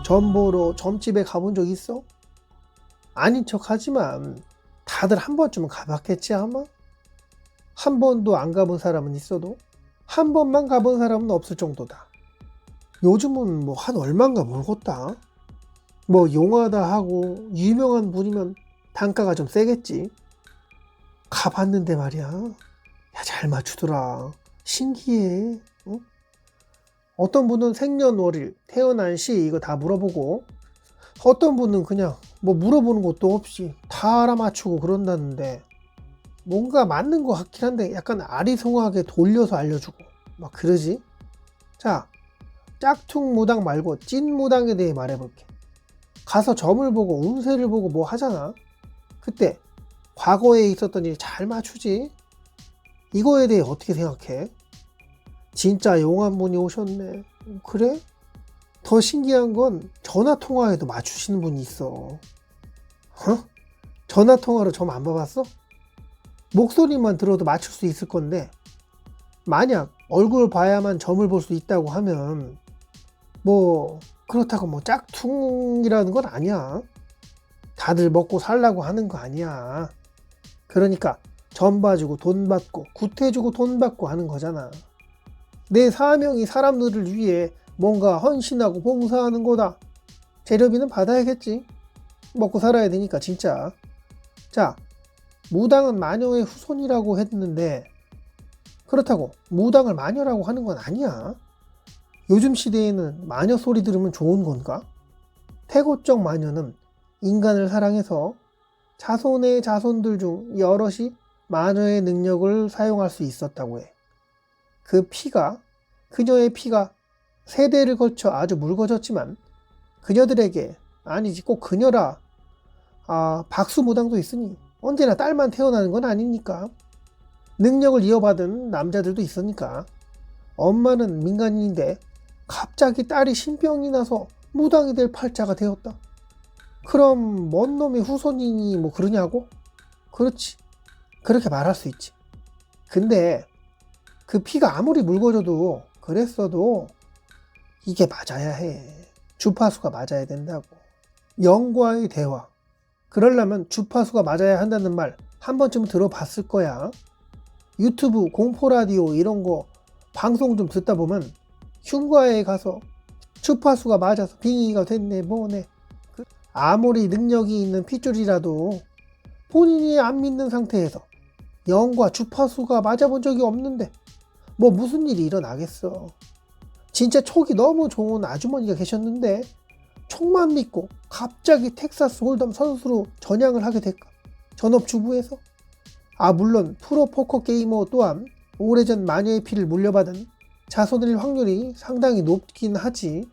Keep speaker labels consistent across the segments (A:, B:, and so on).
A: 점보러 점집에 가본 적 있어? 아닌 척 하지만 다들 한 번쯤은 가봤겠지 아마? 한 번도 안 가본 사람은 있어도 한 번만 가본 사람은 없을 정도다. 요즘은 뭐 한 얼만가 모르겠다. 뭐 용하다 하고 유명한 분이면 단가가 좀 세겠지. 가봤는데 말이야. 야, 잘 맞추더라. 신기해. 응? 어떤 분은 생년월일, 태어난 시 이거 다 물어보고, 어떤 분은 그냥 뭐 물어보는 것도 없이 다 알아맞추고 그런다는데, 뭔가 맞는 것 같긴 한데 약간 아리송하게 돌려서 알려주고 막 그러지. 자, 짝퉁 무당 말고 찐 무당에 대해 말해볼게. 가서 점을 보고 운세를 보고 뭐 하잖아. 그때 과거에 있었던 일 잘 맞추지. 이거에 대해 어떻게 생각해? 진짜 용한 분이 오셨네. 그래? 더 신기한 건 전화 통화에도 맞추시는 분이 있어. 어? 전화 통화로 점 안 봐봤어? 목소리만 들어도 맞출 수 있을 건데, 만약 얼굴 봐야만 점을 볼 수 있다고 하면 뭐 그렇다고 뭐 짝퉁이라는 건 아니야. 다들 먹고 살라고 하는 거 아니야. 그러니까 점 봐주고 돈 받고 굿해주고 돈 받고 하는 거잖아. 내 사명이 사람들을 위해 뭔가 헌신하고 봉사하는 거다. 재료비는 받아야겠지. 먹고 살아야 되니까 진짜. 자, 무당은 마녀의 후손이라고 했는데, 그렇다고 무당을 마녀라고 하는 건 아니야. 요즘 시대에는 마녀 소리 들으면 좋은 건가? 태고적 마녀는 인간을 사랑해서 자손의 자손들 중 여럿이 마녀의 능력을 사용할 수 있었다고 해. 그녀의 피가 세대를 거쳐 아주 묽어졌지만, 그녀들에게, 아니지 꼭 그녀라, 박수무당도 있으니 언제나 딸만 태어나는 건 아니니까. 능력을 이어받은 남자들도 있으니까. 엄마는 민간인인데 갑자기 딸이 신병이 나서 무당이 될 팔자가 되었다. 그럼 뭔 놈의 후손이니 뭐 그러냐고? 그렇지. 그렇게 말할 수 있지. 근데 그 피가 아무리 묽어져도 그랬어도 이게 맞아야 해. 주파수가 맞아야 된다고. 영과의 대화. 그러려면 주파수가 맞아야 한다는 말 한 번쯤은 들어봤을 거야. 유튜브, 공포라디오 이런 거 방송 좀 듣다 보면 흉과에 가서 주파수가 맞아서 빙의가 됐네 뭐네. 아무리 능력이 있는 핏줄이라도 본인이 안 믿는 상태에서 영과 주파수가 맞아본 적이 없는데 뭐 무슨 일이 일어나겠어. 진짜 촉이 너무 좋은 아주머니가 계셨는데 촉만 믿고 갑자기 텍사스 홀덤 선수로 전향을 하게 될까? 전업주부에서? 물론 프로포커 게이머 또한 오래전 마녀의 피를 물려받은 자손일 확률이 상당히 높긴 하지.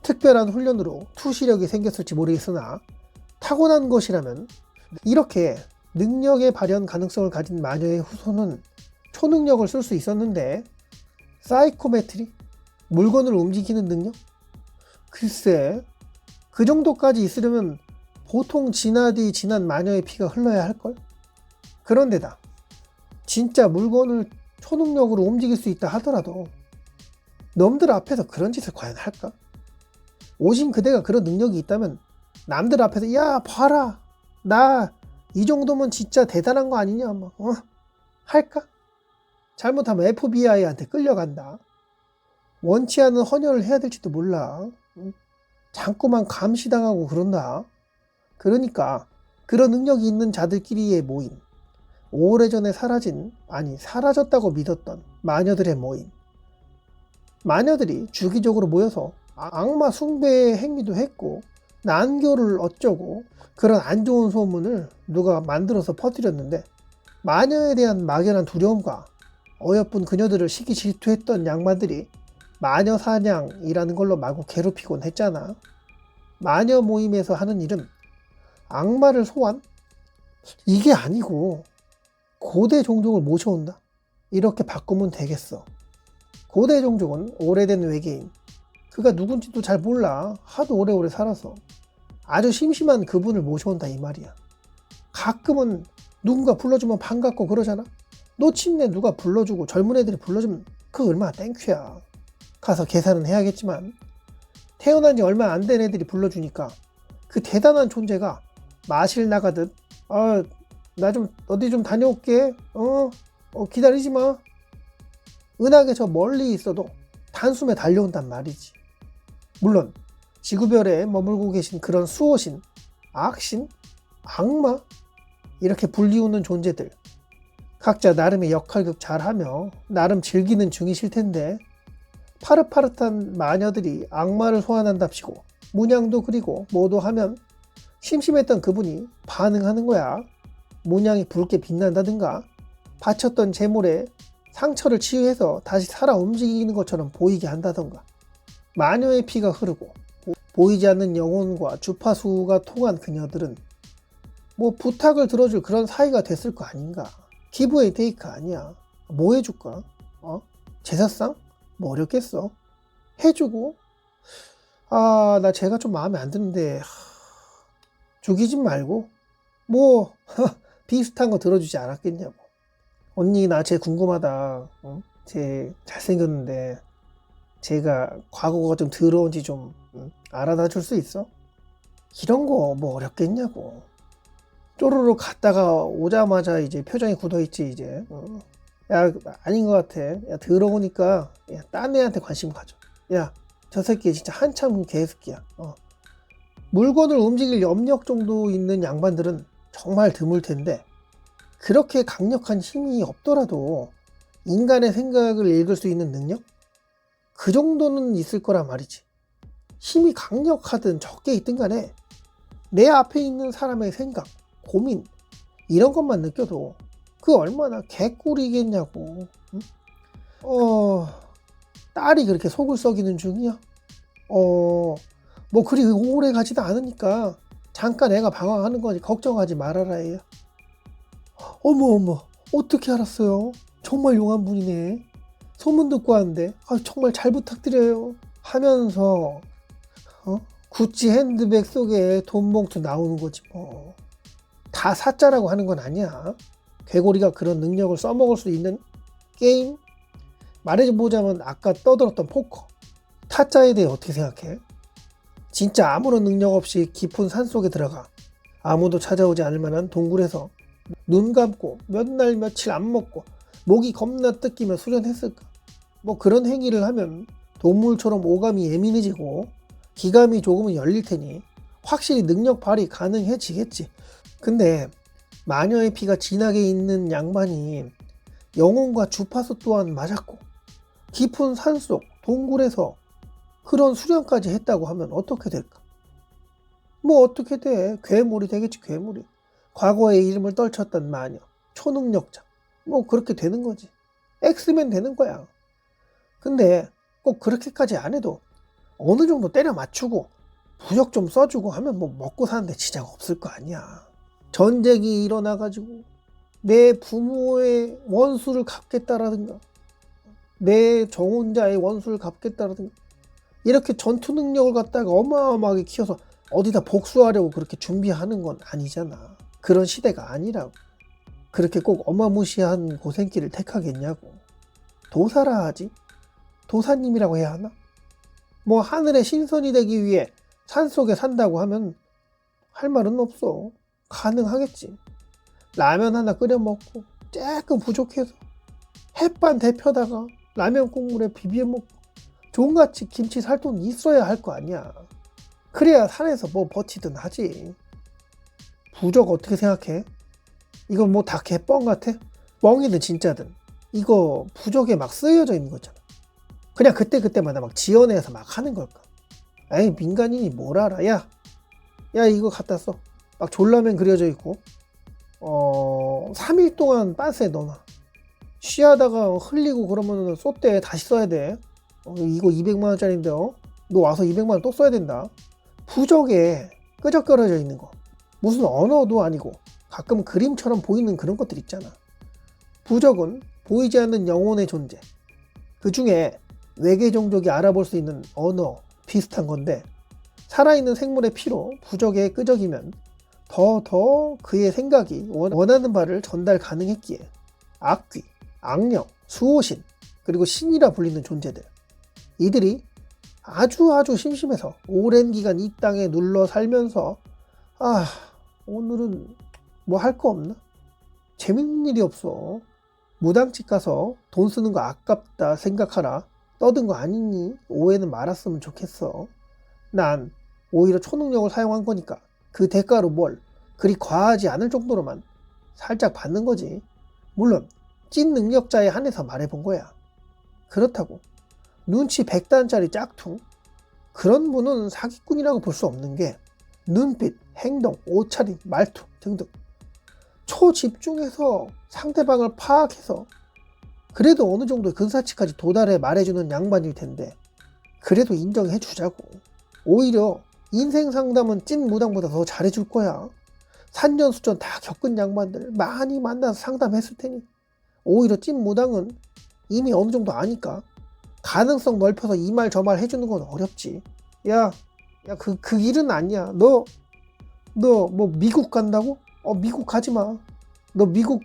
A: 특별한 훈련으로 투시력이 생겼을지 모르겠으나 타고난 것이라면 이렇게 능력의 발현 가능성을 가진 마녀의 후손은 초능력을 쓸 수 있었는데, 사이코메트리? 물건을 움직이는 능력? 글쎄, 그 정도까지 있으려면 보통 진화뒤 진한 마녀의 피가 흘러야 할걸? 그런데다 진짜 물건을 초능력으로 움직일 수 있다 하더라도 놈들 앞에서 그런 짓을 과연 할까? 오신 그대가 그런 능력이 있다면 남들 앞에서 야 봐라 나 이 정도면 진짜 대단한 거 아니냐 막 할까? 잘못하면 FBI한테 끌려간다. 원치 않은 헌혈을 해야 될지도 몰라. 자꾸만 감시당하고 그런다. 그러니까 그런 능력이 있는 자들끼리의 모임, 오래전에 사라졌다고 믿었던 마녀들의 모임. 마녀들이 주기적으로 모여서 악마 숭배의 행위도 했고 난교를 어쩌고 그런 안 좋은 소문을 누가 만들어서 퍼뜨렸는데, 마녀에 대한 막연한 두려움과 어여쁜 그녀들을 시기 질투했던 양반들이 마녀 사냥이라는 걸로 마구 괴롭히곤 했잖아. 마녀 모임에서 하는 일은 악마를 소환? 이게 아니고 고대 종족을 모셔온다. 이렇게 바꾸면 되겠어. 고대 종족은 오래된 외계인. 그가 누군지도 잘 몰라. 하도 오래오래 살아서. 아주 심심한 그분을 모셔온다 이 말이야. 가끔은 누군가 불러주면 반갑고 그러잖아. 놓친내 누가 불러주고 젊은 애들이 불러주면 그 얼마나 땡큐야. 가서 계산은 해야겠지만 태어난 지 얼마 안 된 애들이 불러주니까 그 대단한 존재가 마실 나가듯 나 좀 어디 좀 다녀올게. 기다리지 마. 은하계 저 멀리 있어도 단숨에 달려온단 말이지. 물론 지구별에 머물고 계신 그런 수호신, 악신, 악마 이렇게 불리우는 존재들 각자 나름의 역할극 잘하며 나름 즐기는 중이실 텐데 파릇파릇한 마녀들이 악마를 소환한답시고 문양도 그리고 뭐도 하면 심심했던 그분이 반응하는 거야. 문양이 붉게 빛난다든가 바쳤던 재물에 상처를 치유해서 다시 살아 움직이는 것처럼 보이게 한다던가 마녀의 피가 흐르고 보이지 않는 영혼과 주파수가 통한 그녀들은 뭐 부탁을 들어줄 그런 사이가 됐을 거 아닌가. 기브 앤 테이크 아니야. 뭐 해줄까? 제사상? 뭐 어렵겠어. 해주고 나 제가 좀 마음에 안 드는데 죽이진 말고 뭐 비슷한 거 들어주지 않았겠냐고. 언니 나 쟤 궁금하다. 쟤 잘생겼는데 제가 과거가 좀 더러운지 좀 알아다 줄 수 있어? 이런 거 뭐 어렵겠냐고. 쪼르르 갔다가 오자마자 이제 표정이 굳어있지 이제. 야 아닌 것 같아. 야 더러우니까 야, 딴 애한테 관심 가져. 야 저 새끼 진짜 한참 개새끼야. 물건을 움직일 염력 정도 있는 양반들은 정말 드물 텐데 그렇게 강력한 힘이 없더라도 인간의 생각을 읽을 수 있는 능력? 그 정도는 있을 거란 말이지. 힘이 강력하든 적게 있든 간에 내 앞에 있는 사람의 생각, 고민 이런 것만 느껴도 그 얼마나 개꿀이겠냐고. 응? 딸이 그렇게 속을 썩이는 중이야? 뭐 그리 오래 가지도 않으니까 잠깐 애가 방황하는 거니 걱정하지 말아라 얘야. 어머 어떻게 알았어요? 정말 용한 분이네. 소문 듣고 왔는데 정말 잘 부탁드려요 하면서 구찌 핸드백 속에 돈 봉투 나오는 거지 뭐. 다 사짜라고 하는 건 아니야. 괴고리가 그런 능력을 써먹을 수 있는 게임? 말해보자면 아까 떠들었던 포커. 타짜에 대해 어떻게 생각해? 진짜 아무런 능력 없이 깊은 산속에 들어가 아무도 찾아오지 않을 만한 동굴에서 눈 감고 몇 날 며칠 안 먹고 목이 겁나 뜯기며 수련했을까? 뭐 그런 행위를 하면 동물처럼 오감이 예민해지고 기감이 조금은 열릴 테니 확실히 능력 발휘 가능해지겠지. 근데 마녀의 피가 진하게 있는 양반이 영혼과 주파수 또한 맞았고 깊은 산속 동굴에서 그런 수련까지 했다고 하면 어떻게 될까? 뭐 어떻게 돼? 괴물이 되겠지. 괴물이. 과거에 이름을 떨쳤던 마녀, 초능력자 뭐 그렇게 되는 거지. 엑스맨 되는 거야. 근데 꼭 그렇게까지 안 해도 어느 정도 때려 맞추고 부적 좀 써주고 하면 뭐 먹고 사는데 지장 없을 거 아니야. 전쟁이 일어나가지고 내 부모의 원수를 갚겠다라든가 내 정혼자의 원수를 갚겠다라든가 이렇게 전투 능력을 갖다가 어마어마하게 키워서 어디다 복수하려고 그렇게 준비하는 건 아니잖아. 그런 시대가 아니라고. 그렇게 꼭 어마무시한 고생길을 택하겠냐고. 도사라 하지? 도사님이라고 해야 하나? 뭐 하늘의 신선이 되기 위해 산속에 산다고 하면 할 말은 없어. 가능하겠지. 라면 하나 끓여 먹고 조금 부족해서 햇반 데펴다가 라면 국물에 비벼 먹고 종갓집 김치 살 돈 있어야 할 거 아니야. 그래야 산에서 뭐 버티든 하지. 부적 어떻게 생각해? 이건 뭐 다 개뻥 같아? 뻥이든 진짜든 이거 부적에 막 쓰여져 있는 거잖아. 그냥 그때그때마다 막 지어내서 막 하는 걸까? 에이 민간인이 뭘 알아. 야 이거 갖다 써. 막 졸라맨 그려져 있고 3일 동안 빤스에 넣어놔. 쉬하다가 흘리고 그러면 쏟대 다시 써야 돼. 이거 200만원짜리인데 너 와서 200만원 또 써야 된다. 부적에 끄적거려져 있는 거 무슨 언어도 아니고 가끔 그림처럼 보이는 그런 것들 있잖아. 부적은 보이지 않는 영혼의 존재, 그 중에 외계 종족이 알아볼 수 있는 언어 비슷한 건데 살아있는 생물의 피로 부적에 끄적이면 더 그의 생각이 원하는 바를 전달 가능했기에 악귀, 악령, 수호신 그리고 신이라 불리는 존재들, 이들이 아주 심심해서 오랜 기간 이 땅에 눌러 살면서 오늘은 뭐 할 거 없나? 재밌는 일이 없어. 무당집 가서 돈 쓰는 거 아깝다 생각하라. 떠든 거 아니니? 오해는 말았으면 좋겠어. 난 오히려 초능력을 사용한 거니까 그 대가로 뭘 그리 과하지 않을 정도로만 살짝 받는 거지. 물론 찐 능력자에 한해서 말해본 거야. 그렇다고 눈치 100단짜리 짝퉁? 그런 분은 사기꾼이라고 볼 수 없는 게 눈빛, 행동, 옷차림, 말투 등등 초집중해서 상대방을 파악해서 그래도 어느 정도의 근사치까지 도달해 말해주는 양반일 텐데 그래도 인정해 주자고. 오히려 인생 상담은 찐 무당보다 더 잘해줄 거야. 산전수전 다 겪은 양반들 많이 만나서 상담했을 테니 오히려 찐 무당은 이미 어느 정도 아니까 가능성 넓혀서 이 말 저 말 해주는 건 어렵지. 야, 그 일은 아니야. 너 뭐 미국 간다고? 미국 가지 마. 너 미국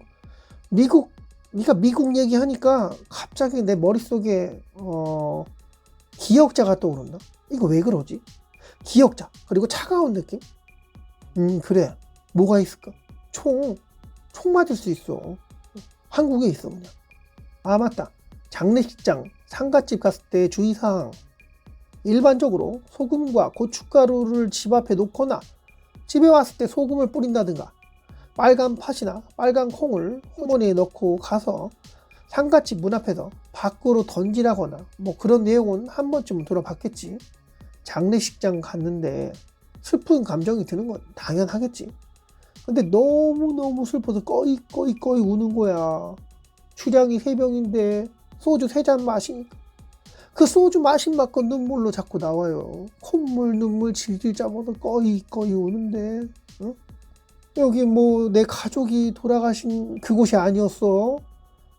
A: 네가 미국 얘기하니까 갑자기 내 머릿속에 기역자가 떠오른다. 이거 왜 그러지? 기역자 그리고 차가운 느낌? 그래. 뭐가 있을까? 총 맞을 수 있어. 한국에 있어 그냥. 맞다. 장례식장, 상갓집 갔을 때 주의사항. 일반적으로 소금과 고춧가루를 집 앞에 놓거나 집에 왔을 때 소금을 뿌린다든가 빨간 팥이나 빨간 콩을 호머니에 넣고 가서 상갓집 문 앞에서 밖으로 던지라거나 뭐 그런 내용은 한 번쯤은 들어봤겠지. 장례식장 갔는데 슬픈 감정이 드는 건 당연하겠지. 근데 너무너무 슬퍼서 꺼이 우는 거야. 주량이 3병인데 소주 3잔 마시니까 그 소주 마신 만큼 눈물로 자꾸 나와요. 콧물 눈물 질질 짜면서 꺼이 우는데 여기 뭐 내 가족이 돌아가신 그곳이 아니었어.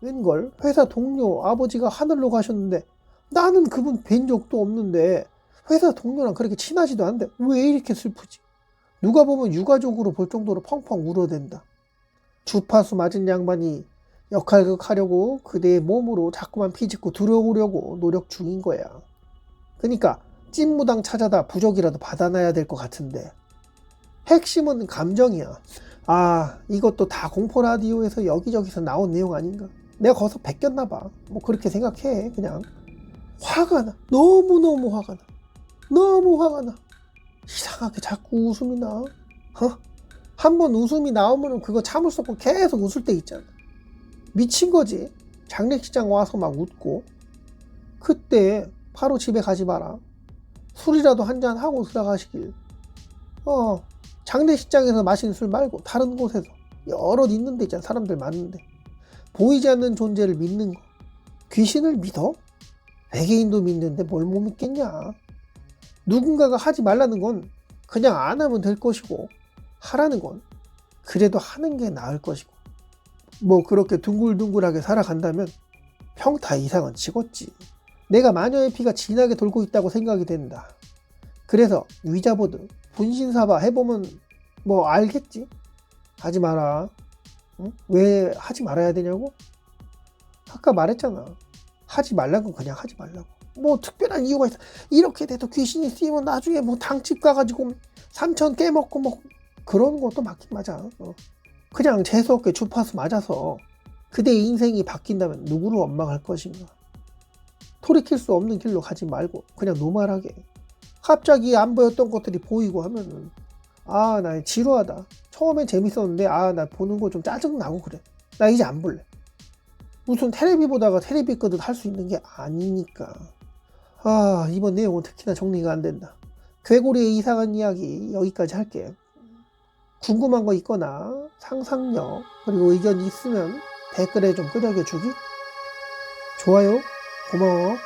A: 웬걸 회사 동료 아버지가 하늘로 가셨는데 나는 그분 뵌 적도 없는데 회사 동료랑 그렇게 친하지도 않은데 왜 이렇게 슬프지? 누가 보면 유가족으로 볼 정도로 펑펑 울어댄다. 주파수 맞은 양반이 역할극하려고 그대의 몸으로 자꾸만 피짓고 들어오려고 노력 중인 거야. 그러니까 찐무당 찾아다 부적이라도 받아놔야 될 것 같은데 핵심은 감정이야. 이것도 다 공포라디오에서 여기저기서 나온 내용 아닌가? 내가 거기서 베꼈나 봐. 뭐 그렇게 생각해. 그냥 화가 나. 너무너무 화가 나. 너무 화가 나. 이상하게 자꾸 웃음이 나. 한 번 웃음이 나오면 그거 참을 수 없고 계속 웃을 때 있잖아. 미친 거지. 장례식장 와서 막 웃고. 그때 바로 집에 가지 마라. 술이라도 한잔 하고 들어가시길. 장례식장에서 마시는 술 말고 다른 곳에서 여럿 있는 데 있잖아. 사람들 많은데 보이지 않는 존재를 믿는 거. 귀신을 믿어? 외계인도 믿는데 뭘 못 믿겠냐. 누군가가 하지 말라는 건 그냥 안 하면 될 것이고 하라는 건 그래도 하는 게 나을 것이고 뭐 그렇게 둥글둥글하게 살아간다면 평타 이상은 치겠지. 내가 마녀의 피가 진하게 돌고 있다고 생각이 된다. 그래서 위자보드 분신사바 해보면 뭐 알겠지? 하지 마라. 왜 하지 말아야 되냐고? 아까 말했잖아. 하지 말라고 그냥 하지 말라고. 뭐 특별한 이유가 있어. 이렇게 돼도 귀신이 쓰이면 나중에 뭐 당집 가가지고 3천 깨먹고 뭐 그런 것도 맞긴 맞아. 그냥 재수없게 주파수 맞아서 그대의 인생이 바뀐다면 누구를 원망할 것인가. 돌이킬 수 없는 길로 가지 말고 그냥 노멀하게 갑자기 안 보였던 것들이 보이고 하면은 나 지루하다. 처음엔 재밌었는데 나 보는 거 좀 짜증나고 그래. 나 이제 안 볼래. 무슨 테레비 보다가 테레비 끄듯 할 수 있는 게 아니니까. 이번 내용은 특히나 정리가 안 된다. 괴고리의 이상한 이야기 여기까지 할게. 궁금한 거 있거나 상상력 그리고 의견이 있으면 댓글에 좀 끄적여 주기. 좋아요. 고마워.